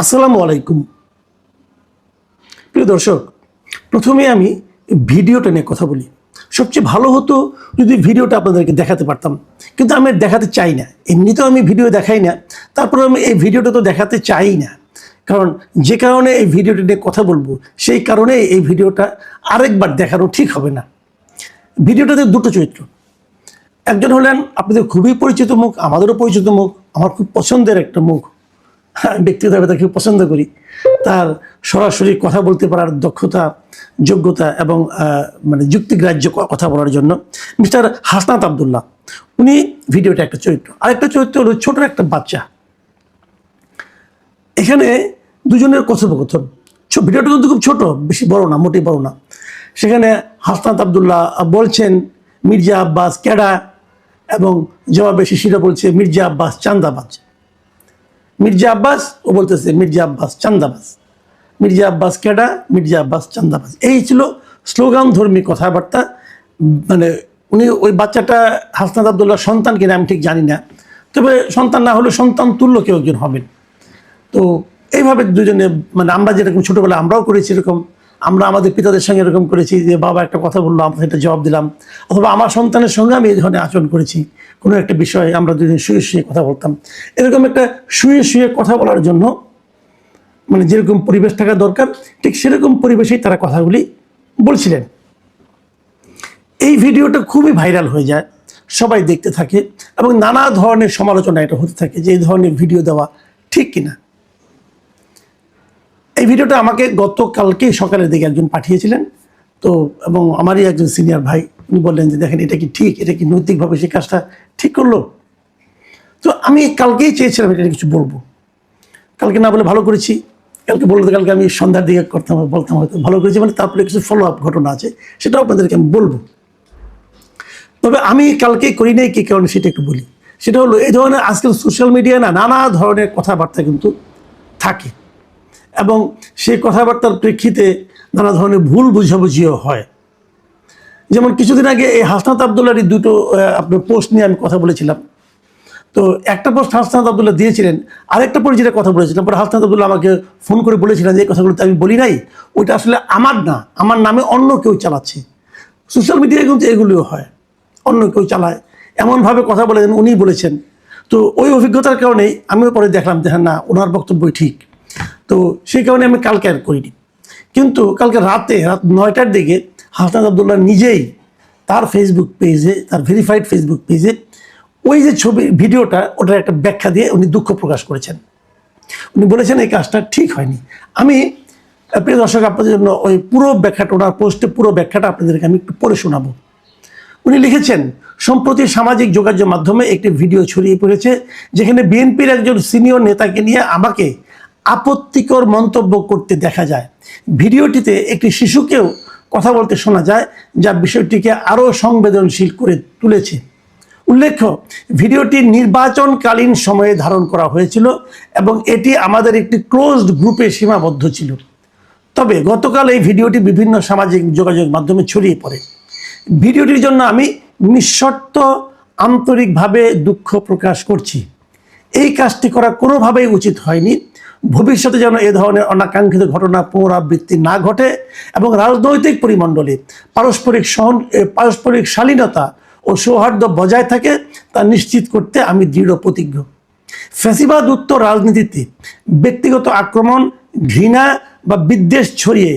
আসসালামু আলাইকুম প্রিয় দর্শক, প্রথমে আমি ভিডিওটা নিয়ে কথা বলি। সবচেয়ে ভালো হতো যদি ভিডিওটা আপনাদেরকে দেখাতে পারতাম, কিন্তু আমি দেখাতে চাই না। এমনিতেও আমি ভিডিও দেখাই না, তারপরে আমি এই ভিডিওটা তো দেখাতে চাই না। কারণ যে কারণে এই ভিডিওটা নিয়ে কথা বলবো, সেই কারণে এই ভিডিওটা আরেকবার দেখানো ঠিক হবে না। ভিডিওটাতে দুটো চরিত্র, একজন হলেন আপনাদের খুবই পরিচিত মুখ, আমাদেরও পরিচিত মুখ, আমার খুব পছন্দের একটা মুখ। আমি ব্যক্তিগতভাবে তাকে পছন্দ করি। তার সরাসরি কথা বলতে পারার দক্ষতা, যোগ্যতা এবং যুক্তিগ্রাহ্য কথা বলার জন্য মিস্টার হাসনাত আবদুল্লাহ, উনি ভিডিওটা একটা চরিত্র। আরেকটা চরিত্র হলো ছোট একটা বাচ্চা। এখানে দুজনের কথোপকথন, ভিডিওটা কিন্তু খুব ছোট, বেশি বড় না, মোটেই বড় না। সেখানে হাসনাত আবদুল্লাহ বলছেন মির্জা আব্বাস ক্যাডা, এবং জবাবে শিশিরা বলছে মির্জা আব্বাস চান্দাবাজ। মির্জা আব্বাস ও বলতেছে মির্জা আব্বাস চান্দাবাজ, মির্জা আব্বাস কেডা, মির্জা আব্বাস চান্দাবাজ। এই ছিল স্লোগান ধর্মী কথাবার্তা। উনি ওই বাচ্চাটা হাসনাত আবদুল্লাহ সন্তান কিনা আমি ঠিক জানি না, তবে সন্তান না হলে সন্তান তুল্য কেউ একজন হবেন। তো এইভাবে দুজনে আমরা যেরকম ছোটোবেলা আমরাও করেছি, এরকম আমরা আমাদের পিতাদের সঙ্গে এরকম করেছি যে বাবা একটা কথা বললো, আমরা সেটা জবাব দিলাম। অথবা আমার সন্তানের সঙ্গে আমি এই ধরনের আচরণ করেছি, কোনো একটা বিষয়ে আমরা দুজন শুয়ে শুয়ে কথা বলতাম। এরকম একটা শুয়ে শুয়ে কথা বলার জন্য যেরকম পরিবেশ থাকা দরকার, ঠিক সেরকম পরিবেশেই তারা কথাগুলি বলছিলেন। এই ভিডিওটা খুবই ভাইরাল হয়ে যায়, সবাই দেখতে থাকে এবং নানা ধরনের সমালোচনা এটা হতে থাকে যে এই ধরনের ভিডিও দেওয়া ঠিক কিনা। এই ভিডিওটা আমাকে গতকালকে সকালের দিকে একজন পাঠিয়েছিলেন, তো এবং আমারই একজন সিনিয়র ভাই, উনি বললেন যে দেখেন এটা কি ঠিক, এটা কি নৈতিকভাবে সেই কাজটা ঠিক করলো। তো আমি কালকেই চেয়েছিলাম এটা কিছু বলবো, কালকে না বলে ভালো করেছি। কালকে বলতে কালকে আমি সন্ধ্যার দিকে বলতাম হয়তো ভালো করেছি, তারপরে কিছু ফলো আপ ঘটনা আছে, সেটাও আপনাদেরকে আমি বলবো। তবে আমি কালকে করি নাই কি কারণে সেটা একটু বলি। সেটা হলো এই ধরনের আজকাল সোশ্যাল মিডিয়ায় নানা ধরনের কথাবার্তা কিন্তু থাকে, এবং সেই কথাবার্তার প্রেক্ষিতে নানা ধরনের ভুল বুঝাবুঝিও হয়। যেমন কিছুদিন আগে এই হাসনাত আবদুল্লাহর দুটো আপনার পোস্ট নিয়ে আমি কথা বলেছিলাম। তো একটা পোস্ট হাসনাত আবদুল্লাহ দিয়েছিলেন, আরেকটা পরিচিত কথা বলেছিলাম। পরে হাসনাত আবদুল্লাহ আমাকে ফোন করে বলেছিলেন যে এই কথাগুলো তো আমি বলি নাই, ওইটা আসলে আমার না, আমার নামে অন্য কেউ চালাচ্ছে। সোশ্যাল মিডিয়ায় কিন্তু এগুলিও হয়, অন্য কেউ চালায়, এমনভাবে কথা বলেছেন উনি বলেছেন। তো ওই অভিজ্ঞতার কারণেই আমিও পরে দেখলাম যে হ্যাঁ না, ওনার বক্তব্যই ঠিক। তো সেই কারণে আমি কালকে আর করিনি। কিন্তু কালকে রাত 9টার দিকে হাসনাত আবদুল্লাহ নিজেই তার ফেসবুক পেজে, তার ভেরিফাইড ফেসবুক পেজে ওই যে ভিডিওটা, ওটার একটা ব্যাখ্যা দিয়ে উনি দুঃখ প্রকাশ করেছেন। উনি বলেছেন এই কাজটা ঠিক হয়নি। আমি প্রিয় দর্শক আপনাদের জন্য ওই পুরো ব্যাখ্যাটা, ওনার পোস্টে পুরো ব্যাখ্যাটা আপনাদেরকে আমি একটু পড়ে শোনাবো। উনি লিখেছেন, সম্প্রতি সামাজিক যোগাযোগ মাধ্যমে একটি ভিডিও ছড়িয়ে পড়েছে যেখানে বিএনপির একজন সিনিয়র নেতাকে নিয়ে আমাকে আপত্তিকর মন্তব্য করতে দেখা যায়। ভিডিওটিতে একটি শিশুকেও কথা বলতে শোনা যায়, যা বিষয়টিকে আরও সংবেদনশীল করে তুলেছে। উল্লেখ্য, ভিডিওটি নির্বাচনকালীন সময়ে ধারণ করা হয়েছিল এবং এটি আমাদের একটি ক্লোজড গ্রুপে সীমাবদ্ধ ছিল। তবে গতকাল এই ভিডিওটি বিভিন্ন সামাজিক যোগাযোগ মাধ্যমে ছড়িয়ে পড়ে। ভিডিওটির জন্য আমি নিঃশর্ত আন্তরিকভাবে দুঃখ প্রকাশ করছি। এই কাজটি করা কোনোভাবেই উচিত হয়নি। ভবিষ্যতে যেন এ ধরনের অনাকাঙ্ক্ষিত ঘটনা পুনরাবৃত্তি না ঘটে এবং রাজনৈতিক পরিমণ্ডলে পারস্পরিক শালীনতা ও সৌহার্দ্য বজায় থাকে তা নিশ্চিত করতে আমি দৃঢ় প্রতিজ্ঞ। ফ্যাসিবাদ উত্তর রাজনীতিতে ব্যক্তিগত আক্রমণ, ঘৃণা বা বিদ্বেষ ছড়িয়ে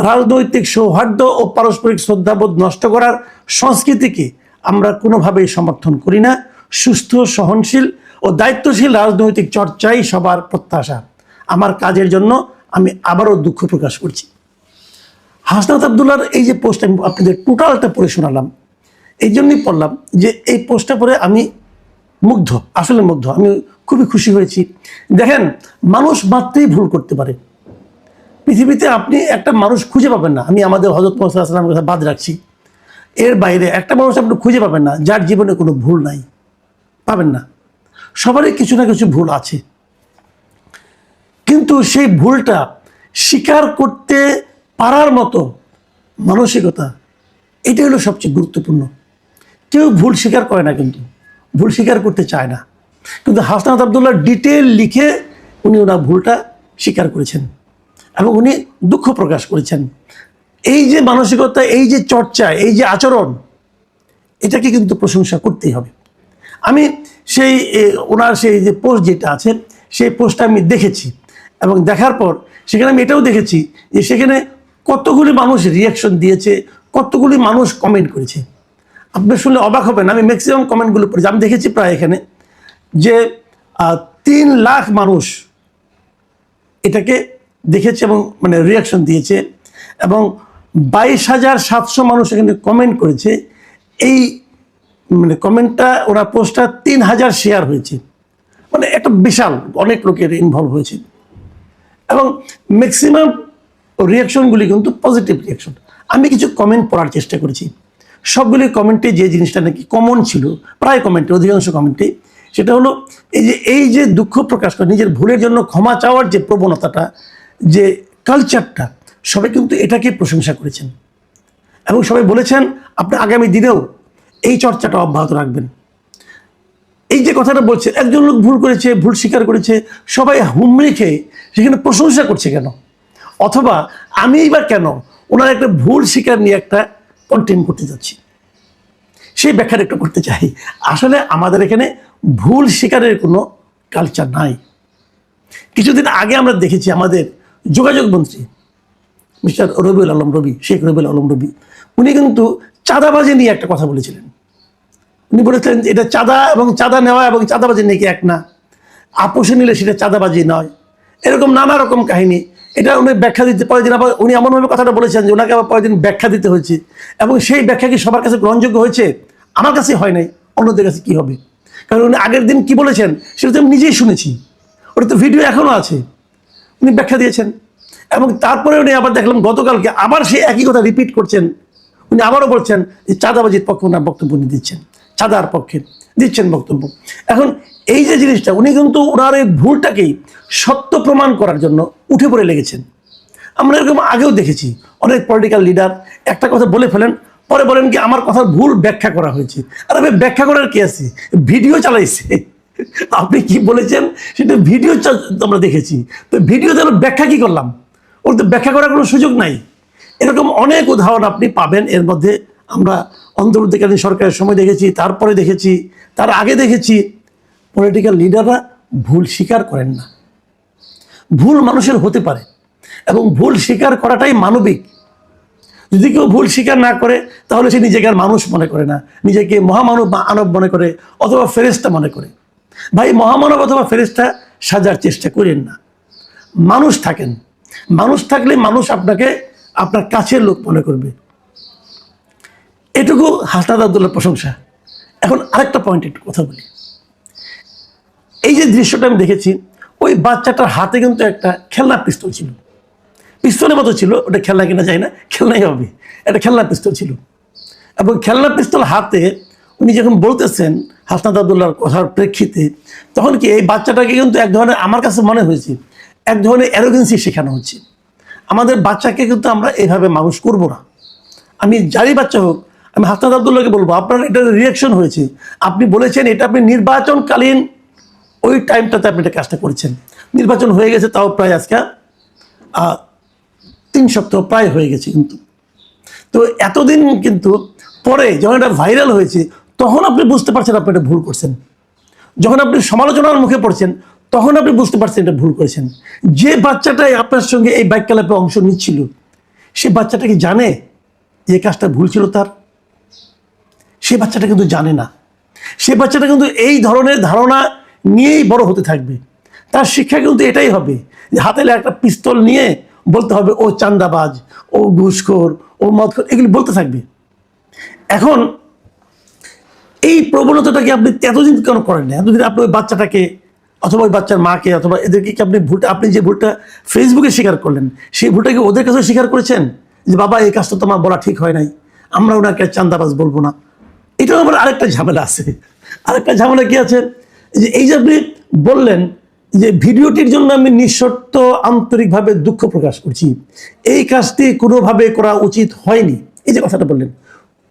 রাজনৈতিক সৌহার্দ্য ও পারস্পরিক শ্রদ্ধাবোধ নষ্ট করার সংস্কৃতিকে আমরা কোনোভাবেই সমর্থন করি না। সুস্থ, সহনশীল ও দায়িত্বশীল রাজনৈতিক চর্চাই সবার প্রত্যাশা। আমার কাজের জন্য আমি আবারও দুঃখ প্রকাশ করছি। হাসনাত আবদুল্লাহর এই যে পোস্ট আমি আপনাদের টোটালটা পড়ে শোনালাম, এই জন্যই পড়লাম যে এই পোস্টটা পড়ে আমি মুগ্ধ, আসলে মুগ্ধ। আমি খুবই খুশি হয়েছি। দেখেন, মানুষ মাত্রই ভুল করতে পারে। পৃথিবীতে আপনি একটা মানুষ খুঁজে পাবেন না, আমি আমাদের হযরত মুহাম্মদ সাল্লাল্লাহু আলাইহি ওয়াসাল্লামের কথা বাদ রাখছি, এর বাইরে একটা মানুষ আপনি খুঁজে পাবেন না যার জীবনে কোনো ভুল নাই, পাবেন না। সবারই কিছু না কিছু ভুল আছে, কিন্তু সেই ভুলটা স্বীকার করতে পারার মতো মানসিকতা, এটাই হলো সবচেয়ে গুরুত্বপূর্ণ। কেউ ভুল স্বীকার করে না, কিন্তু ভুল স্বীকার করতে চায় না। কিন্তু হাসনাত আবদুল্লাহ ডিটেল লিখে উনি ওনার ভুলটা স্বীকার করেছেন এবং উনি দুঃখ প্রকাশ করেছেন। এই যে মানসিকতা, এই যে চর্চা, এই যে আচরণ, এটাকে কিন্তু প্রশংসা করতেই হবে। আমি সেই ওনার সেই যে পোস্ট যেটা আছে, সেই পোস্টটা আমি দেখেছি এবং দেখার পর সেখানে আমি এটাও দেখেছি যে সেখানে কতগুলি মানুষ রিয়াকশন দিয়েছে, কতগুলি মানুষ কমেন্ট করেছে। আপনি শুনলে অবাক হবেন, আমি ম্যাক্সিমাম কমেন্টগুলো পড়েছি। আমি দেখেছি প্রায় এখানে যে 3 লাখ মানুষ এটাকে দেখেছে এবং মানে রিয়াকশন দিয়েছে এবং 22,700 মানুষ এখানে কমেন্ট করেছে। এই মানে কমেন্টটা, ওরা পোস্টটা 3,000 শেয়ার হয়েছে, মানে একটা বিশাল অনেক লোকের ইনভলভ হয়েছে এবং ম্যাক্সিমাম রিয়াকশনগুলি কিন্তু পজিটিভ রিয়াকশন। আমি কিছু কমেন্ট পড়ার চেষ্টা করেছি, সবগুলি কমেন্টে যে জিনিসটা নাকি কমন ছিল, প্রায় কমেন্টে, অধিকাংশ কমেন্টে, সেটা হলো এই যে দুঃখ প্রকাশ করে নিজের ভুলের জন্য ক্ষমা চাওয়ার যে প্রবণতাটা, যে কালচারটা, সবাই কিন্তু এটাকে প্রশংসা করেছেন এবং সবাই বলেছেন আপনি আগামী দিনেও এই চর্চাটা অব্যাহত রাখবেন। এই যে কথাটা বলছে, একজন লোক ভুল করেছে, ভুল স্বীকার করেছে, সবাই হুমড়ি খেয়ে সেখানে প্রশংসা করছে কেন? অথবা আমি বা কেন ওনার একটা ভুল স্বীকার নিয়ে একটা কন্টেন্ট করতে যাচ্ছি, সেই ব্যাখ্যাটা একটু করতে চাই। আসলে আমাদের এখানে ভুল স্বীকারের কোনো কালচার নাই। কিছুদিন আগে আমরা দেখেছি আমাদের যোগাযোগ মন্ত্রী মিস্টার রবিউল আলম রবি, শেখ রবিউল আলম রবি, উনি কিন্তু চাঁদাবাজি নিয়ে একটা কথা বলেছিলেন। উনি বলেছিলেন এটা চাঁদা এবং চাঁদা নেওয়া এবং চাঁদাবাজি নাকি এক না, আপোষে নিলে সেটা চাঁদাবাজি নয়, এরকম নানা রকম কাহিনী। এটা উনি ব্যাখ্যা দিতে, পরের দিন আবার উনি এমনভাবে কথাটা বলেছেন যে ওনাকে আবার পরের দিন ব্যাখ্যা দিতে হয়েছে এবং সেই ব্যাখ্যা কি সবার কাছে গ্রহণযোগ্য হয়েছে? আমার কাছে হয় নাই, অন্যদের কাছে কি হবে? কারণ উনি আগের দিন কি বলেছেন সেটা তো আমি নিজেই শুনেছি, ওটা তো ভিডিও এখনও আছে, উনি ব্যাখ্যা দিয়েছেন। এবং তারপরে উনি আবার দেখলাম গতকালকে আবার সেই একই কথা রিপিট করছেন। উনি আবারও বলছেন যে চাঁদাবাজির পক্ষে ওনার বক্তব্য উনি দিচ্ছেন, চাঁদার পক্ষে দিচ্ছেন বক্তব্য। এখন এই যে জিনিসটা, উনি কিন্তু ওনার এই ভুলটাকেই সত্য প্রমাণ করার জন্য উঠে পড়ে লেগেছেন। আমরা এরকম আগেও দেখেছি অনেক পলিটিক্যাল লিডার একটা কথা বলে ফেলেন, পরে বলেন কি আমার কথার ভুল ব্যাখ্যা করা হয়েছে। আর আমি ব্যাখ্যা করার কি আছে, ভিডিও চালাইছে, আপনি কি বলেছেন সেটা ভিডিও আমরা দেখেছি, তো ভিডিও যেন ব্যাখ্যা কি করলাম, ওর তো ব্যাখ্যা করার কোনো সুযোগ নাই। এরকম অনেক উদাহরণ আপনি পাবেন। এর মধ্যে আমরা অন্তর্বর্তীকালীন সরকারের সময় দেখেছি, তারপরে দেখেছি, তার আগে দেখেছি। পলিটিক্যাল লিডাররা ভুল স্বীকার করেন না। ভুল মানুষের হতে পারে এবং ভুল স্বীকার করাটাই মানবিক। যদি কেউ ভুল স্বীকার না করে তাহলে সে নিজেকে আর মানুষ মনে করে না, নিজেকে মহামানব বা আনব মনে করে অথবা ফেরেশতা মনে করে। ভাই, মহামানব অথবা ফেরেশতা সাজার চেষ্টা করেন না, মানুষ থাকেন। মানুষ থাকলে মানুষ আপনাকে আপনার কাছের লোক মনে করবে। এটুকু হাসনাত আব্দুল্লাহর প্রশংসা। এখন আরেকটা পয়েন্ট একটু কথা বলি। এই যে দৃশ্যটা আমি দেখেছি, ওই বাচ্চাটার হাতে কিন্তু একটা খেলনা পিস্তল ছিল, পিস্তলের মতো ছিল, ওটা খেলনা কিনা যায় না, খেলনাই হবে, একটা খেলনা পিস্তল ছিল। এবং খেলনা পিস্তল হাতে উনি যখন বলতেছেন হাসনাত আব্দুল্লাহর কথার প্রেক্ষিতে, তখন কি এই বাচ্চাটাকে কিন্তু এক ধরনের, আমার কাছে মনে হয়েছে এক ধরনের অ্যারোগেন্সি শেখানো হচ্ছে। আমাদের বাচ্চাকে কিন্তু আমরা এইভাবে মানুষ করব না। আমি যারই বাচ্চা হোক, আমি হাসনাত আব্দুল্লাহকে বলবো আপনার এটা রিয়াকশন হয়েছে, আপনি বলেছেন এটা আপনি নির্বাচনকালীন ওই টাইমটাতে আপনি এটা কাজটা করেছেন। নির্বাচন হয়ে গেছে তাও প্রায় আজকে 3 সপ্তাহ প্রায় হয়ে গেছে। কিন্তু তো এতদিন কিন্তু পরে যখন এটা ভাইরাল হয়েছে তখন আপনি বুঝতে পারছেন আপনি এটা ভুল করছেন। যখন আপনি সমালোচনার মুখে পড়ছেন তখন আপনি বুঝতে পারছেন এটা ভুল করেছেন। যে বাচ্চাটাই আপনার সঙ্গে এই বাক্যালাপে অংশ নিচ্ছিল, সে বাচ্চাটা কি জানে যে কাজটা ভুল ছিল তার? সে বাচ্চাটা কিন্তু জানে না। সে বাচ্চাটা কিন্তু এই ধরনের ধারণা নিয়েই বড় হতে থাকবে। তার শিক্ষা কিন্তু এটাই হবে যে হাতে একটা পিস্তল নিয়ে বলতে হবে ও চাঁদাবাজ, ও ঘুষখোর, ও মদখোর, এগুলি বলতে থাকবে। এখন এই প্রবণতাটাকে আপনি এতদিন কেন করেন না? এতদিন আপনি ওই বাচ্চাটাকে অথবা ওই বাচ্চার মাকে অথবা এদেরকে কি আপনি ভুলটা, আপনি যে ভুলটা ফেসবুকে স্বীকার করলেন, সেই ভুলটাকে ওদের কাছে স্বীকার করেছেন যে বাবা এই কাজটা তোমার বলা ঠিক হয় নাই, আমরা ওনাকে চাঁদাবাজ বলবো না। এটাও আবার আরেকটা ঝামেলা আছে। আরেকটা ঝামেলা কি আছে, যে এই যে আপনি বললেন যে ভিডিওটির জন্য আমি নিঃশর্ত আন্তরিকভাবে দুঃখ প্রকাশ করছি, এই কাজটি কোনোভাবে করা উচিত হয়নি, এই যে কথাটা বললেন,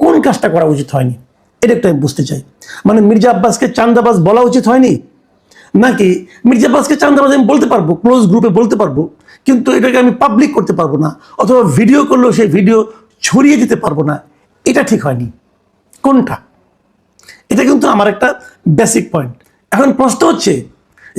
কোন কাজটা করা উচিত হয়নি এটা একটু আমি বুঝতে চাই। মানে মির্জা আব্বাসকে চাঁদাবাজ বলা উচিত হয়নি, নাকি মির্জা আব্বাসকে চাঁদাবাজ আমি বলতে পারবো, ক্লোজ গ্রুপে বলতে পারবো, কিন্তু এটাকে আমি পাবলিক করতে পারবো না, অথবা ভিডিও করলেও সেই ভিডিও ছড়িয়ে দিতে পারবো না, এটা ঠিক হয়নি। কোনটা? এটা কিন্তু আমার একটা বেসিক পয়েন্ট। এখন প্রশ্ন হচ্ছে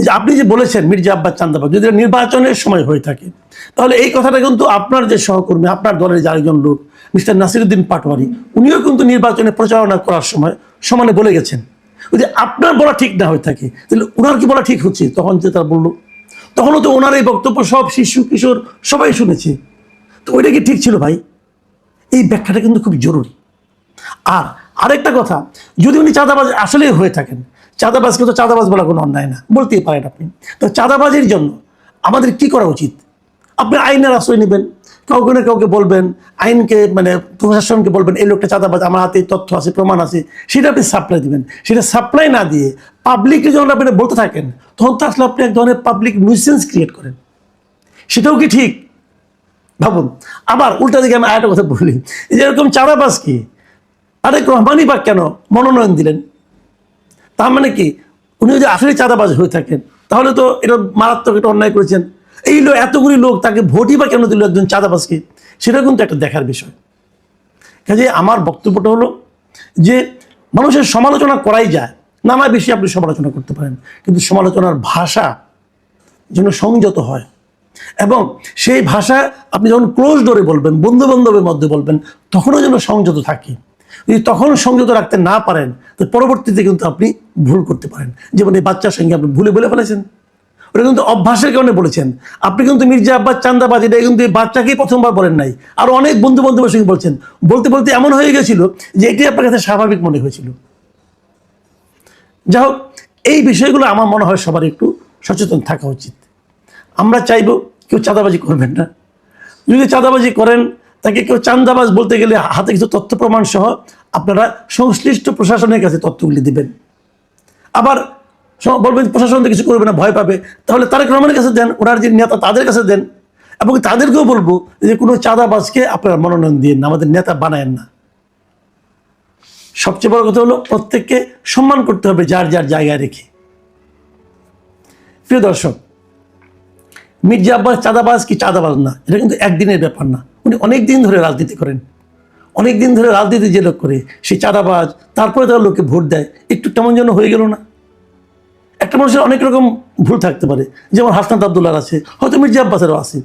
যে আপনি যে বলেছেন মির্জা আব্বাস চাঁদাবাজ, যদি এটা নির্বাচনের সময় হয়ে থাকে, তাহলে এই কথাটা কিন্তু আপনার যে সহকর্মী, আপনার দলের যে আরেকজন লোক মিস্টার নাসিরউদ্দিন পাটোয়ারি, উনিও কিন্তু নির্বাচনে প্রচারণা করার সময় সমানে বলে গেছেন। যদি আপনার বলা ঠিক না হয়ে থাকে, তাহলে ওনার কি বলা ঠিক হচ্ছে? তখন যে তারা বললো, তখনও তো ওনার এই বক্তব্য সব শিশু কিশোর সবাই শুনেছে। তো ওইটা কি ঠিক ছিল ভাই? এই ব্যাখ্যাটা কিন্তু খুব জরুরি। আর আরেকটা কথা, যদি উনি চাঁদাবাজ আসলেই হয়ে থাকেন, চাঁদাবাজকে তো চাঁদাবাজ বলা কোনো অন্যায় না, বলতেই পারেন আপনি। তো চাঁদাবাজির জন্য আমাদের কি করা উচিত? আপনি আইনের আশ্রয় নেবেন, কাউকে না কাউকে বলবেন, আইনকে মানে প্রশাসনকে বলবেন এই লোকটা চাঁদাবাজ, আমার হাতে তথ্য আছে, প্রমাণ আছে, সেটা আপনি সাপ্লাই দিবেন। সেটা সাপ্লাই না দিয়ে পাবলিককে যখন আপনি বলতে থাকেন, তখন তো আসলে আপনি এক ধরনের পাবলিক নিউসেন্স ক্রিয়েট করেন। সেটাও কি ঠিক? ভাবুন। আবার উল্টা দিকে আমি আরেকটা কথা বলি, যে এরকম চাঁদাবাজ কি তারেক রহমানই বা কেন মনোনয়ন দিলেন? তার মানে কি উনি যদি আসলে চাঁদাবাজ হয়ে থাকেন, তাহলে তো এটা মারাত্মক একটা অন্যায় করেছেন। এই এতগুলি লোক তাকে ভোটই বা কেন দিল একজন চাঁদাবাজকে? সেটা কিন্তু একটা দেখার বিষয়। কাজে আমার বক্তব্যটা হলো যে মানুষের সমালোচনা করাই যায়, নানা বিষয়ে আপনি সমালোচনা করতে পারেন, কিন্তু সমালোচনার ভাষা যেন সংযত হয়, এবং সেই ভাষা আপনি যখন ক্লোজ ডোরে বলবেন, বন্ধু বান্ধবের মধ্যে বলবেন, তখনও যেন সংযত থাকে। যদি তখন সংযত রাখতে না পারেন, তো পরবর্তীতে কিন্তু আপনি ভুল করতে পারেন। যেমন এই বাচ্চার সঙ্গে আপনি ভুলে বলে ফেলেছেন, ওটা কিন্তু অভ্যাসের কারণে বলেছেন। আপনি কিন্তু মির্জা আব্বাস চাঁদাবাজ এটা কিন্তু এই বাচ্চাকেই প্রথমবার বলেন নাই, আর অনেক বন্ধু বান্ধবের সঙ্গে বলছেন। বলতে বলতে এমন হয়ে গেছিল যে এটি আপনার কাছে স্বাভাবিক মনে হয়েছিল। যাই হোক, এই বিষয়গুলো আমার মনে হয় সবার একটু সচেতন থাকা উচিত। আমরা চাইব কেউ চাঁদাবাজি করবেন না। যদি চাঁদাবাজি করেন, তাকে কেউ চাঁদাবাজ বলতে গেলে হাতে কিছু তথ্য প্রমাণ সহ আপনারা সংশ্লিষ্ট প্রশাসনের কাছে তথ্যগুলি দিবেন। আবার বলবেন প্রশাসন তো কিছু করবে না, ভয় পাবে, তাহলে তারেক রহমানের কাছে দেন, ওনার যে নেতা তাদের কাছে দেন, এবং তাদেরকেও বলবো যে কোনো চাঁদাবাজকে আপনারা মনোনয়ন দিন না, আমাদের নেতা বানায়েন না। সবচেয়ে বড় কথা হলো প্রত্যেককে সম্মান করতে হবে যার যার জায়গায় রেখে। প্রিয় দর্শক, মির্জা আব্বাস চাঁদাবাজ কি চাঁদাবাজ না, এটা কিন্তু একদিনের ব্যাপার না। উনি অনেক দিন ধরে রাজনীতি করেন, অনেক দিন ধরে রাজনীতি যে লোক করে সে চাঁদাবাজ, তারপরে তারা লোককে ভোট দেয়, একটু কেমন যেন হয়ে গেল না? একটা মানুষের অনেক রকম ভুল থাকতে পারে, যেমন হাসনাত আব্দুল্লাহর আছে, হয়তো মির্জা আব্বাসেরও আছে।